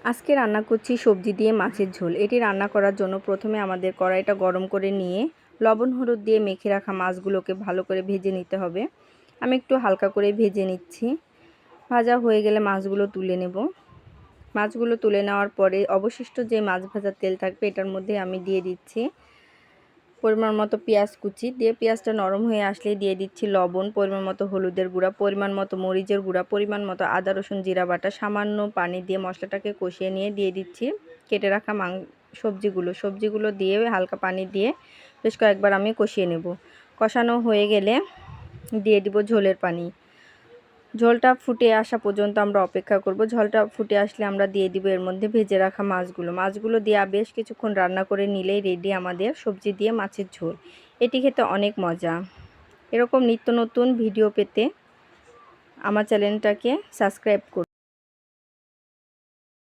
আজকে রান্না করছি সবজি দিয়ে মাছের ঝোল। এটি রান্না করার জন্য প্রথমে আমাদের কড়াইটা গরম করে নিয়ে লবণ হলুদ দিয়ে মেখে রাখা মাছগুলোকে ভালো করে ভেজে নিতে হবে। আমি একটু হালকা করে ভেজে নিচ্ছি। ভাজা হয়ে গেলে মাছগুলো তুলে নেব। মাছগুলো তুলে নেওয়ার পরে অবশিষ্ট যে মাছ ভাজার তেল থাকবে এটার মধ্যে আমি দিয়ে দিচ্ছি পরিমাণ মতো পেঁয়াজ কুচি। দিয়ে পেঁয়াজটা নরম হয়ে আসলে দিয়ে দিচ্ছি লবণ, পরিমাণ মতো হলুদের গুঁড়া, পরিমাণ মতো মরিচের গুঁড়া, পরিমাণ মতো আদা রসুন জিরা বাটা, সামান্য পানি দিয়ে মশলাটাকে কষিয়ে নিয়ে দিয়ে দিচ্ছি কেটে রাখা সবজিগুলো দিয়ে হালকা পানি দিয়ে বেশ কয়েকবার আমি কষিয়ে নেব। কষানো হয়ে গেলে দিয়ে দিব ঝোলের পানি। ঝোলটা ফুটে আসা পর্যন্ত আমরা অপেক্ষা করব। ঝোলটা ফুটে আসলে আমরা দিয়ে দিব এর মধ্যে ভেজে রাখা মাছগুলো দিয়ে বেশ কিছুক্ষণ রান্না করে নিলেই রেডি আমাদের সবজি দিয়ে মাছের ঝোল। এটি খেতে অনেক মজা। এরকম নিত্য নতুন ভিডিও পেতে আমার চ্যানেলটাকে সাবস্ক্রাইব করুন।